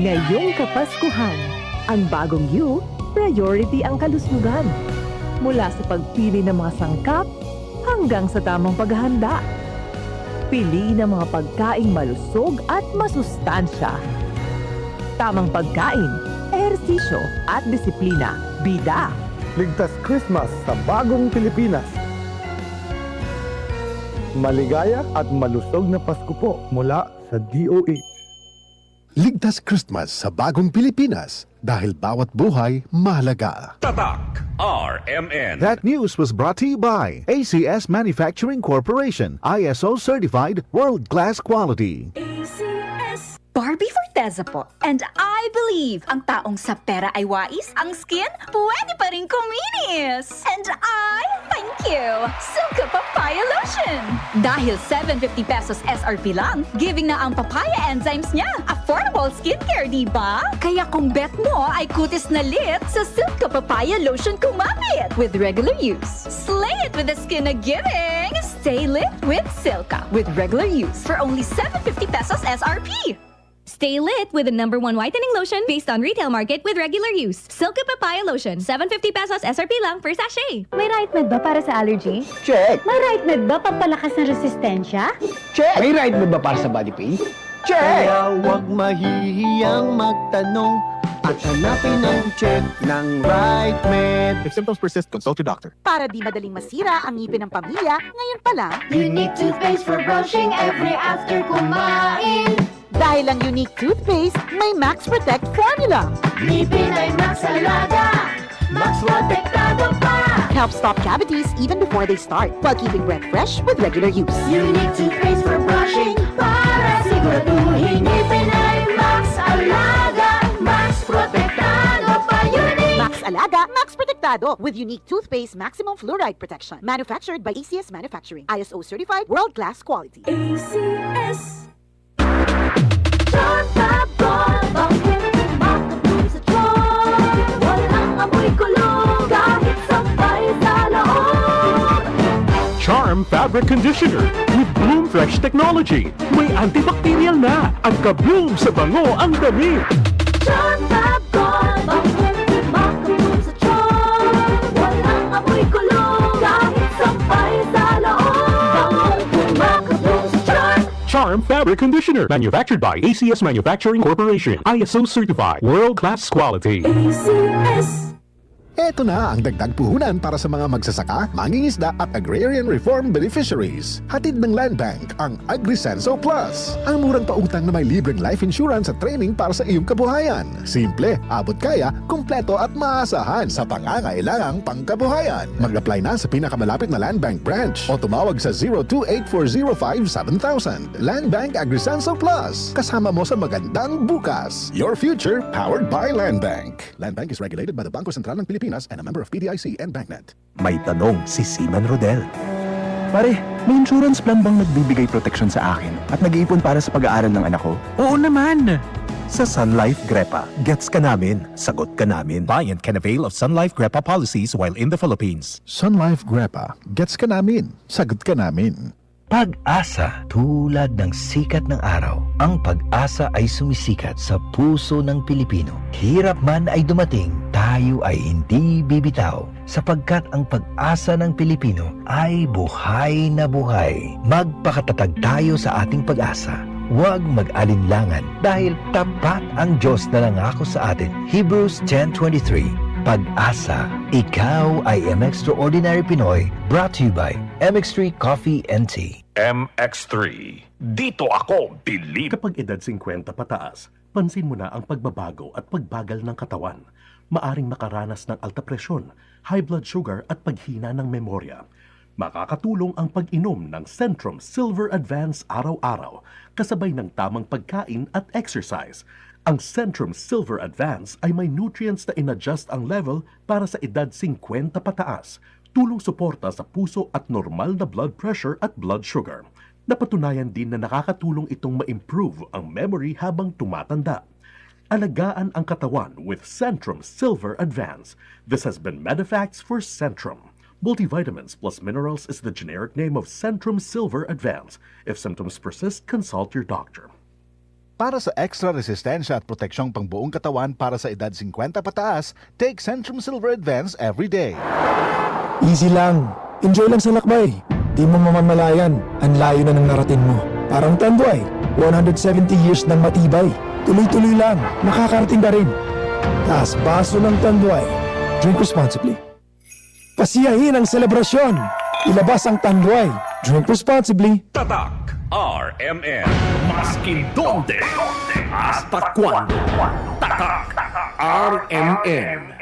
Ngayong Kapaskuhan, ang bagong you, priority ang kalusugan. Mula sa pagpili ng mga sangkap hanggang sa tamang paghahanda. Piliin ang mga pagkaing malusog at masustansya. Tamang pagkain, ehersisyo at disiplina. Bida. Ligtas Christmas sa bagong Pilipinas. Maligaya at malusog na Pasko po mula sa DOH. Ligtas Christmas sa bagong Pilipinas dahil bawat buhay mahalaga. Tatak RMN. That news was brought to you by ACS Manufacturing Corporation, ISO certified world-class quality. ACS. Barbie Forteza po. And I believe ang taong sa pera ay wais, ang skin pwede pa rin kuminis. And thank you, Silka Papaya Lotion. Dahil 750 pesos SRP lang, giving na ang papaya enzymes niya. Affordable skincare, di ba? Kaya kung bet mo ay kutis na lit, sa Silka Papaya Lotion kumapit. With regular use, slay it with the skin na giving. Stay lit with Silka. With regular use for only 750 pesos SRP. Stay lit with the #1 whitening lotion based on retail market with regular use. Silka Papaya Lotion, 750 pesos SRP lang per sachet. May right med ba para sa allergy? Check! May right med ba pampalakas ng resistensya? Check! May right mo ba para sa body pain? Check! Kaya huwag mahihiyang magtanong at hanapin ang check ng right med. If symptoms persist, consult your doctor. Para di madaling masira ang ngipin ng pamilya, ngayon pa lang, Unique toothpaste for brushing every after kumain. dahil ang Unique Toothpaste may Max Protect formula. Ngipin ay Max Alaga, Max Protektado pa. Helps stop cavities even before they start, while keeping breath fresh with regular use. Unique toothpaste for brushing para siguraduhin ngipin ay Max Alaga, Max Protektado pa. Unique! Max Alaga, Max Protectado with Unique Toothpaste Maximum Fluoride Protection. Manufactured by ACS Manufacturing. ISO certified, world-class quality. ACS. Charm Fabric Conditioner with Bloom Fresh Technology. May antibacterial na at ka-bloom sa bango ang damit. Charm Fabric Conditioner, manufactured by ACS Manufacturing Corporation, ISO certified, world-class quality. ACS. Ito na ang dagdag puhunan para sa mga magsasaka, mangingisda at agrarian reform beneficiaries. Hatid ng Land Bank ang AgriSenso Plus. Ang murang pautang na may libreng life insurance at training para sa iyong kabuhayan. Simple, abot kaya, kumpleto at maasahan sa pangangailangang pangkabuhayan. Mag-apply na sa pinakamalapit na Land Bank branch o tumawag sa 0284057000. Land Bank AgriSenso Plus. Kasama mo sa magandang bukas. Your future powered by Land Bank. Land Bank is regulated by the Bangko Sentral ng Pilipinas and a member of PDIC and BancNet. May tanong si Seaman Rodel. Pare, may insurance plan bang nagbibigay protection sa akin at nag-iipon para sa pag-aaral ng anak ko? Oo naman! Sa Sun Life Grepa, gets ka namin, sagot ka namin. Client can avail of Sun Life Grepa policies while in the Philippines. Sun Life Grepa, gets ka namin, sagot ka namin. Pag-asa, tulad ng sikat ng araw, ang pag-asa ay sumisikat sa puso ng Pilipino. Hirap man ay dumating, tayo ay hindi bibitaw, sapagkat ang pag-asa ng Pilipino ay buhay na buhay. Magpakatatag tayo sa ating pag-asa. Huwag mag-alinlangan dahil tapat ang Diyos na nangako sa atin. Hebrews 10:23. Pag-asa, ikaw ay M-Extraordinary Pinoy, brought to you by MX3 Coffee and Tea. MX3. Dito ako, believe. Kapag edad 50 pataas, pansin mo na ang pagbabago at pagbagal ng katawan. Maaring makaranas ng alta presyon, high blood sugar at paghina ng memorya. Makakatulong ang pag-inom ng Centrum Silver Advance araw-araw, kasabay ng tamang pagkain at exercise. Ang Centrum Silver Advance ay may nutrients na in-adjust ang level para sa edad 50 pataas, tulong suporta sa puso at normal na blood pressure at blood sugar. Napatunayan din na nakakatulong itong ma-improve ang memory habang tumatanda. Alagaan ang katawan with Centrum Silver Advance. This has been Medifacts for Centrum. Multivitamins plus minerals is the generic name of Centrum Silver Advance. If symptoms persist, consult your doctor. Para sa extra resistensya at proteksyong pangbuong katawan para sa edad 50 pataas, take Centrum Silver Advance every day. Easy lang. Enjoy lang sa lakbay. Di mo mamamalayan. Ang layo na ng narating mo. Parang Tanduay. 170 years ng matibay. Tuloy-tuloy lang. Makakarating ka rin. Taas baso ng Tanduay. Drink responsibly. Pasiyahin ang selebrasyon. Ilabas ang Tanduay. Drink responsibly. Tatak RMN. Maskin donde. Hasta cuando. Tatak RMN.